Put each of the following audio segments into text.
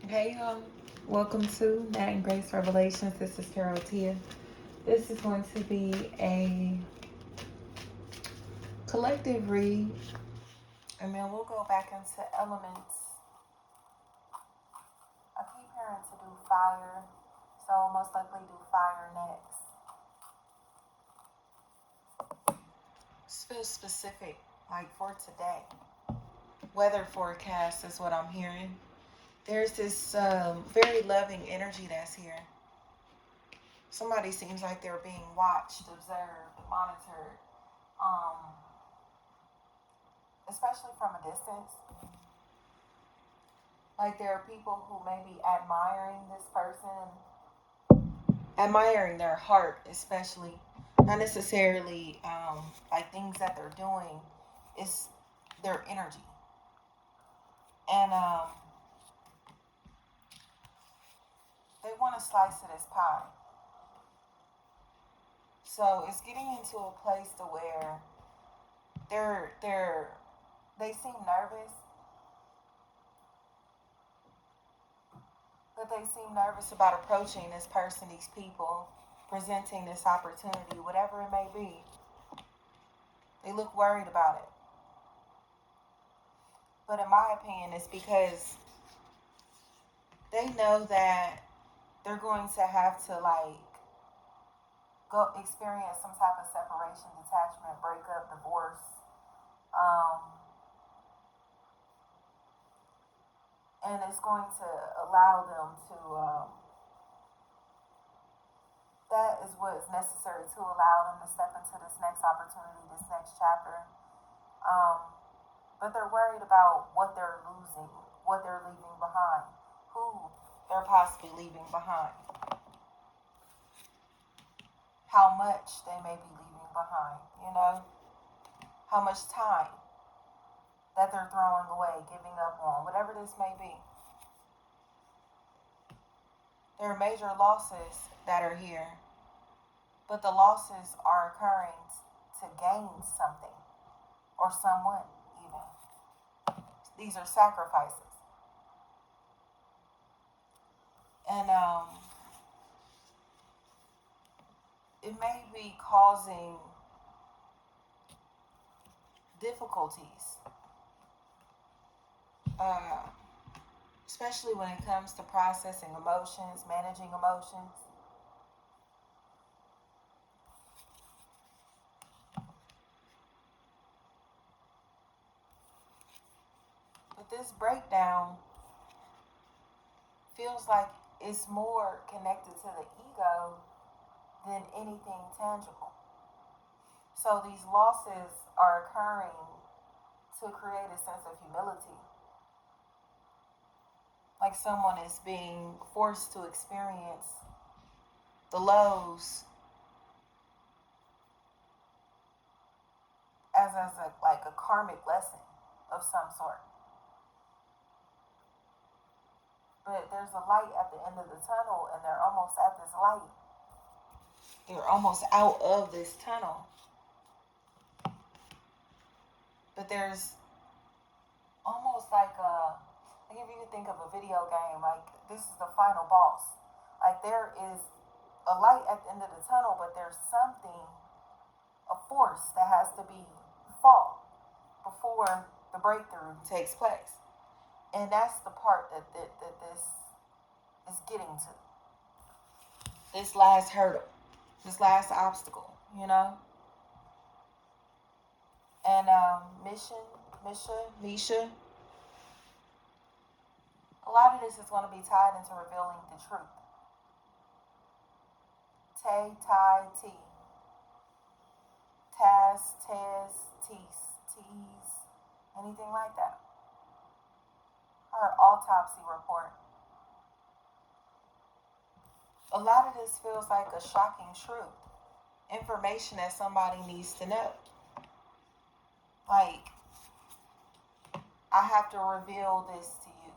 Hey y'all, welcome to Nat and Grace Revelations. This is Carol Tia. This is going to be a collective read, and then we'll go back into elements. I keep hearing to do fire, so I'll most likely do fire next. This feels specific, like for today. Weather forecast is what I'm hearing. There's this very loving energy that's here. Somebody seems like they're being watched, observed, monitored, especially from a distance. Like there are people who may be admiring this person, admiring their heart, especially. Not necessarily like things that they're doing, it's their energy. And they want a slice of this pie. So it's getting into a place to where they seem nervous, but they seem nervous about approaching this person, these people, presenting this opportunity, whatever it may be. They look worried about it. But in my opinion, it's because they know that they're going to have to go experience some type of separation, detachment, breakup, divorce. And it's going to allow them to, that is what is necessary to allow them to step into this next opportunity, this next chapter. But they're worried about what they're losing, what they're leaving behind, who they're possibly leaving behind, how much they may be leaving behind, how much time that they're throwing away, giving up on, whatever this may be. There are major losses that are here, but the losses are occurring to gain something or someone even. These are sacrifices. And it may be causing difficulties, especially when it comes to processing emotions, managing emotions. But this breakdown feels like it's more connected to the ego than anything tangible. So these losses are occurring to create a sense of humility. Like someone is being forced to experience the lows as a karmic lesson of some sort. But there's a light at the end of the tunnel, and they're almost at this light. They're almost out of this tunnel. But there's almost like if you can think of a video game, like this is the final boss. Like there is a light at the end of the tunnel, but there's something, a force that has to be fought before the breakthrough takes place. And that's the part that this is getting to. This last hurdle, this last obstacle, And Misha, a lot of this is going to be tied into revealing the truth. Tay, Tai, T. Taz, Tez, Tease, anything like that. Her autopsy report. A lot of this feels like a shocking truth. Information that somebody needs to know. Like, I have to reveal this to you.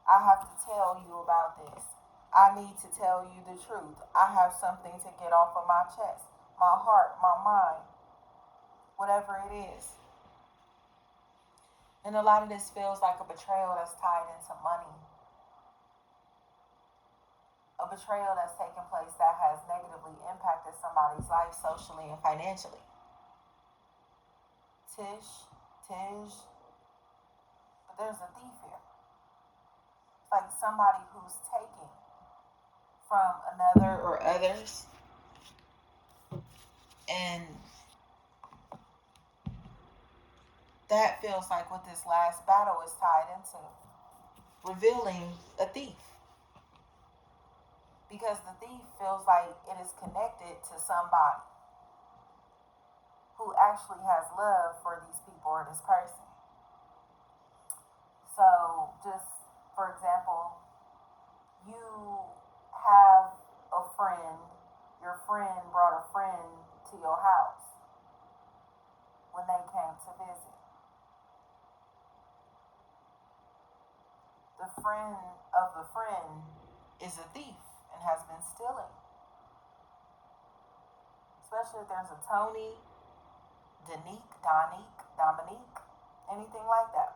I have to tell you about this. I need to tell you the truth. I have something to get off of my chest, my heart, my mind, whatever it is. And a lot of this feels like a betrayal that's tied into money. a betrayal that's taken place that has negatively impacted somebody's life socially and financially. Tish, but there's a thief here. It's like somebody who's taking from another or others, and that feels like what this last battle is tied into, revealing a thief. Because the thief feels like it is connected to somebody who actually has love for these people or this person. So, just for example, you have a friend, your friend brought a friend to your house when they came to visit. The friend of the friend is a thief and has been stealing. Especially if there's a Tony, Dominique, anything like that.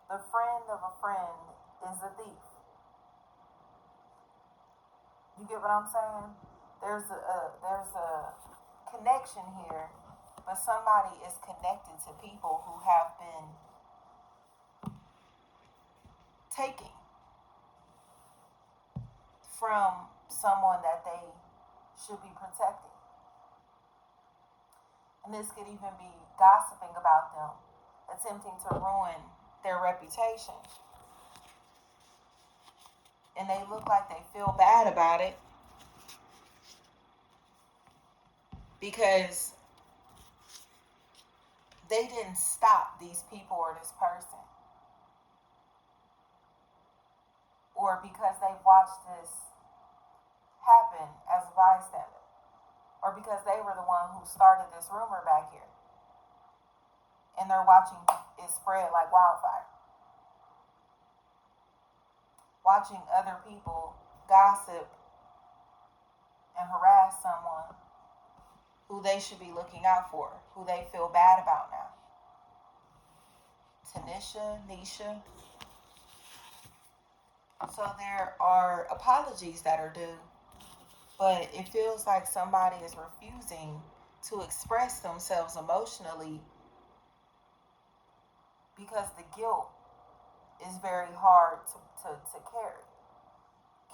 The friend of a friend is a thief. You get what I'm saying? There's a connection here, but somebody is connected to people who have been taking from someone that they should be protecting. And this could even be gossiping about them, attempting to ruin their reputation. And they look like they feel bad about it because they didn't stop these people or this person. Or because they've watched this happen as a bystander. Or because they were the one who started this rumor back here. And they're watching it spread like wildfire. Watching other people gossip and harass someone who they should be looking out for, who they feel bad about now. Nisha. So there are apologies that are due, but it feels like somebody is refusing to express themselves emotionally because the guilt is very hard to carry.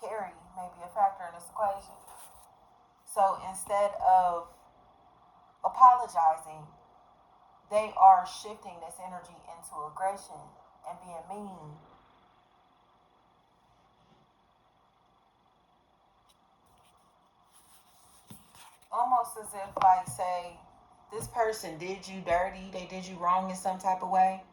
Carry may be a factor in this equation. So instead of apologizing, they are shifting this energy into aggression and being mean. Almost as if, like, say, this person did you dirty, they did you wrong in some type of way,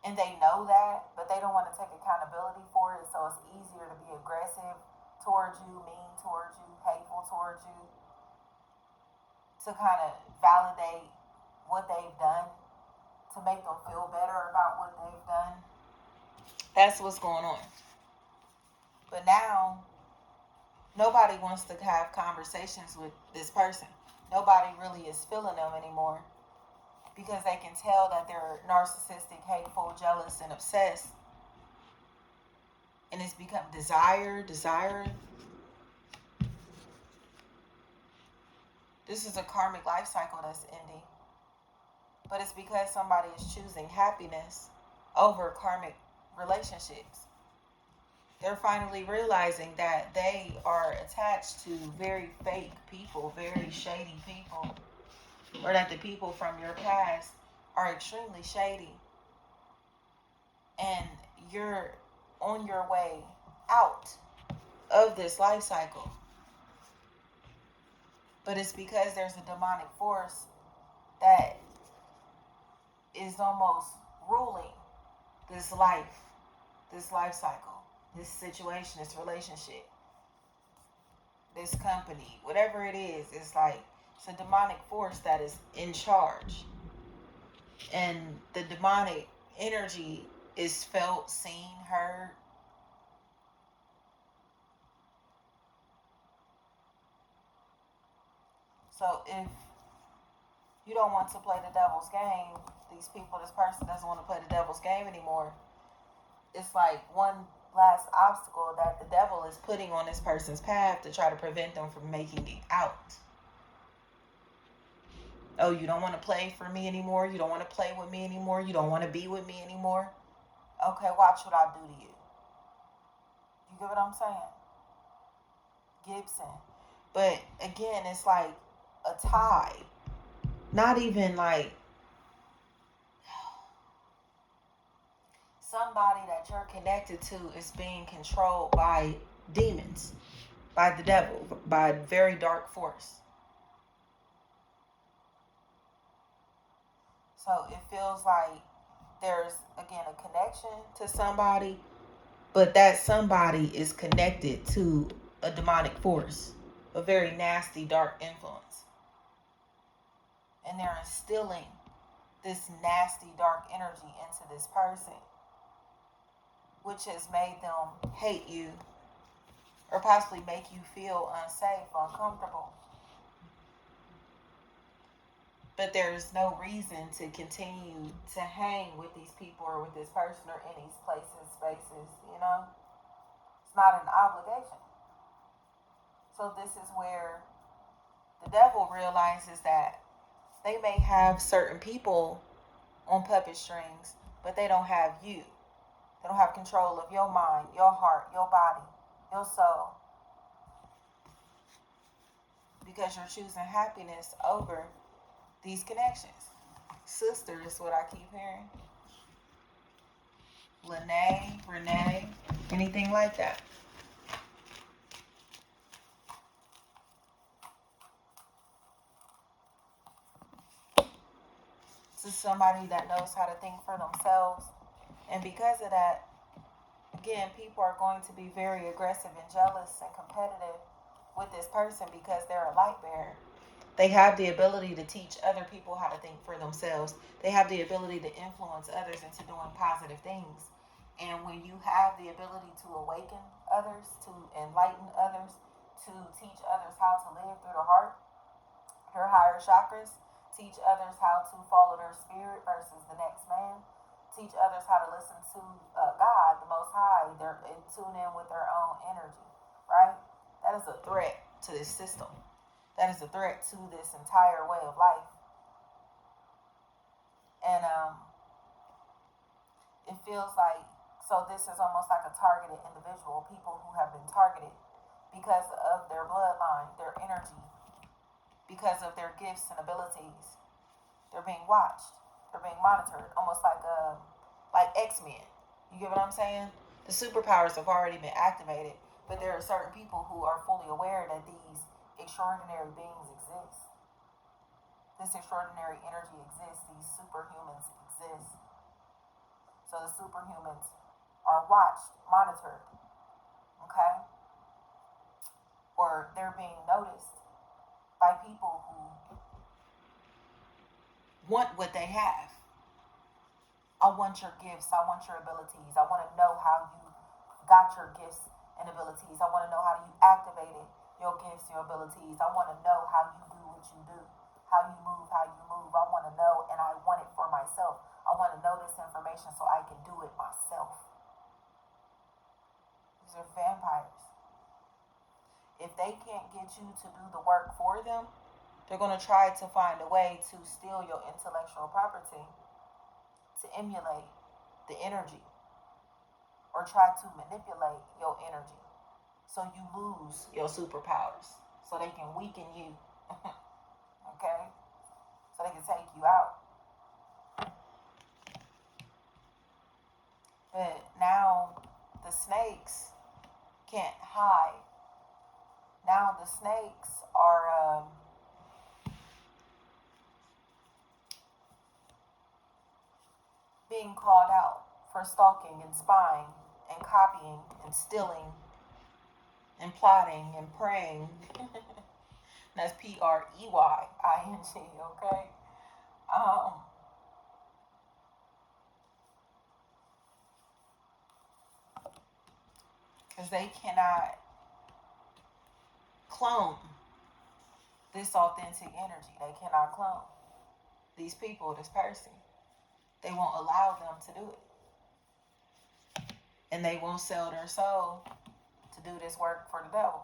and they know that, but they don't want to take accountability for it, so it's easier to be aggressive towards you, mean towards you, hateful towards you, to kind of validate what they've done, to make them feel better about what they've done. That's what's going on. But now, nobody wants to have conversations with this person. Nobody really is feeling them anymore because they can tell that they're narcissistic, hateful, jealous, and obsessed. And it's become desire. This is a karmic life cycle that's ending. But it's because somebody is choosing happiness over karmic relationships. They're finally realizing that they are attached to very fake people, very shady people, or that the people from your past are extremely shady. And you're on your way out of this life cycle. But it's because there's a demonic force that is almost ruling this life cycle, this situation, this relationship, this company, whatever it is. It's like it's a demonic force that is in charge. And the demonic energy is felt, seen, heard. So if you don't want to play the devil's game, this person doesn't want to play the devil's game anymore. It's like one last obstacle that the devil is putting on this person's path to try to prevent them from making it out. Oh, you don't want to play for me anymore? You don't want to play with me anymore? You don't want to be with me anymore? Okay, watch what I do to you. You get what I'm saying? Gibson. But again, it's like a tie. Not even like somebody that you're connected to is being controlled by demons, by the devil, by a very dark force. So it feels like there's, again, a connection to somebody, but that somebody is connected to a demonic force, a very nasty, dark influence. And they're instilling this nasty, dark energy into this person, which has made them hate you or possibly make you feel unsafe, uncomfortable. But there's no reason to continue to hang with these people or with this person or in these places, spaces, you know? It's not an obligation. So this is where the devil realizes that they may have certain people on puppet strings, but they don't have you. They don't have control of your mind, your heart, your body, your soul. Because you're choosing happiness over these connections. Sister is what I keep hearing. Lene, Renee, anything like that. This is somebody that knows how to think for themselves. And because of that, again, people are going to be very aggressive and jealous and competitive with this person because they're a light bearer. They have the ability to teach other people how to think for themselves. They have the ability to influence others into doing positive things. And when you have the ability to awaken others, to enlighten others, to teach others how to live through the heart, your higher chakras, teach others how to follow their spirit versus the next man, teach others how to listen to God, the Most High, and tune in with their own energy, right? That is a threat to this system. That is a threat to this entire way of life. And it feels like, so this is almost like a targeted individual, people who have been targeted because of their bloodline, their energy, because of their gifts and abilities. They're being watched. They're being monitored, almost like X-Men. You get what I'm saying? The superpowers have already been activated, but there are certain people who are fully aware that these extraordinary beings exist. This extraordinary energy exists. These superhumans exist. So the superhumans are watched, monitored, okay? Or they're being noticed by people who want what they have. I want your gifts. I want your abilities. I want to know how you got your gifts and abilities. I want to know how you activated your gifts, your abilities. I want to know how you do what you do, how you move, how you move. I want to know, and I want it for myself. I want to know this information so I can do it myself. These are vampires. If they can't get you to do the work for them, they're going to try to find a way to steal your intellectual property, to emulate the energy, or try to manipulate your energy so you lose your superpowers, so they can weaken you, okay? So they can take you out. But now the snakes can't hide. Now the snakes are being called out for stalking and spying and copying and stealing and plotting and praying. That's Preying, okay? Because they cannot clone this authentic energy. They cannot clone these people, this person. They won't allow them to do it. And they won't sell their soul to do this work for the devil.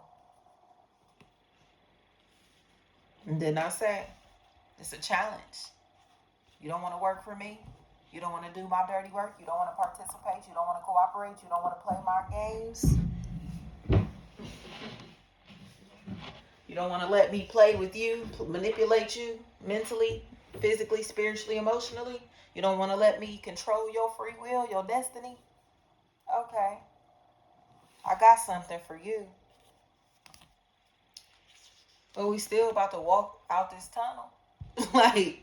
And then I say, it's a challenge. You don't want to work for me. You don't want to do my dirty work. You don't want to participate. You don't want to cooperate. You don't want to play my games. You don't want to let me play with you, manipulate you mentally, physically, spiritually, emotionally. You don't want to let me control your free will, your destiny. Okay. I got something for you. But we still about to walk out this tunnel. Like,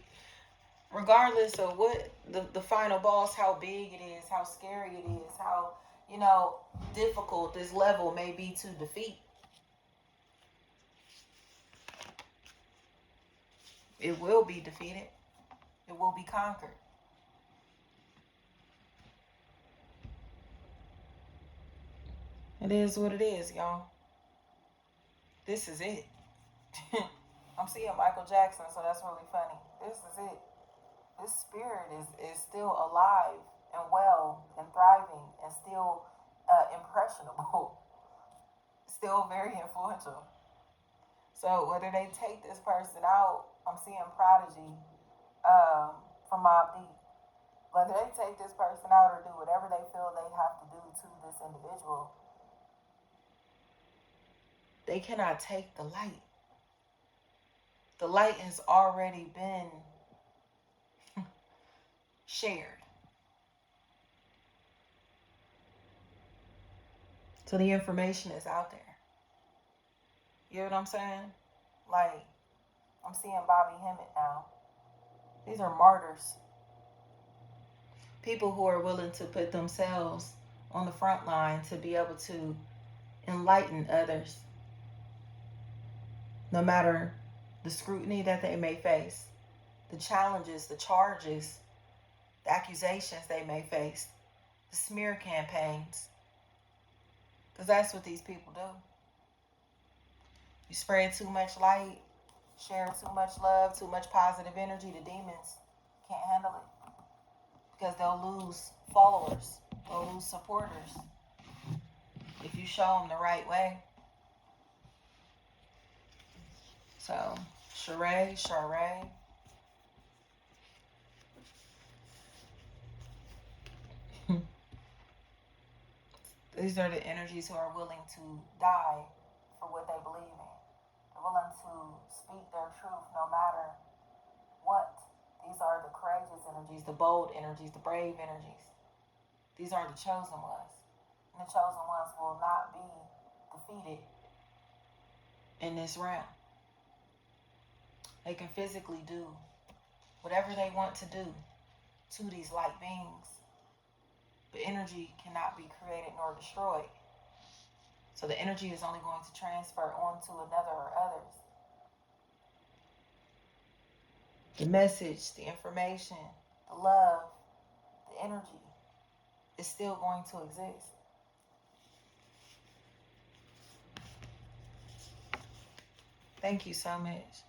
regardless of what the final boss, how big it is, how scary it is, how, difficult this level may be to defeat. It will be defeated. It will be conquered. It is what it is, y'all. This is it. I'm seeing Michael Jackson, so that's really funny. This is it. This spirit is still alive and well and thriving and still impressionable. Still very influential. So whether they take this person out, I'm seeing Prodigy from Mobb Deep. Whether they take this person out or do whatever they feel they have to do to this individual, they cannot take the light. The light has already been shared. So the information is out there. You know what I'm saying? Like, I'm seeing Bobby Hemmett now. These are martyrs. People who are willing to put themselves on the front line to be able to enlighten others. No matter the scrutiny that they may face, the challenges, the charges, the accusations they may face, the smear campaigns. Because that's what these people do. You spread too much light, share too much love, too much positive energy, the demons can't handle it. Because they'll lose followers, they'll lose supporters if you show them the right way. So, Sheree. These are the energies who are willing to die for what they believe in. They're willing to speak their truth no matter what. These are the courageous energies, the bold energies, the brave energies. These are the chosen ones. And the chosen ones will not be defeated in this realm. They can physically do whatever they want to do to these light beings. But energy cannot be created nor destroyed. So the energy is only going to transfer onto another or others. The message, the information, the love, the energy is still going to exist. Thank you so much.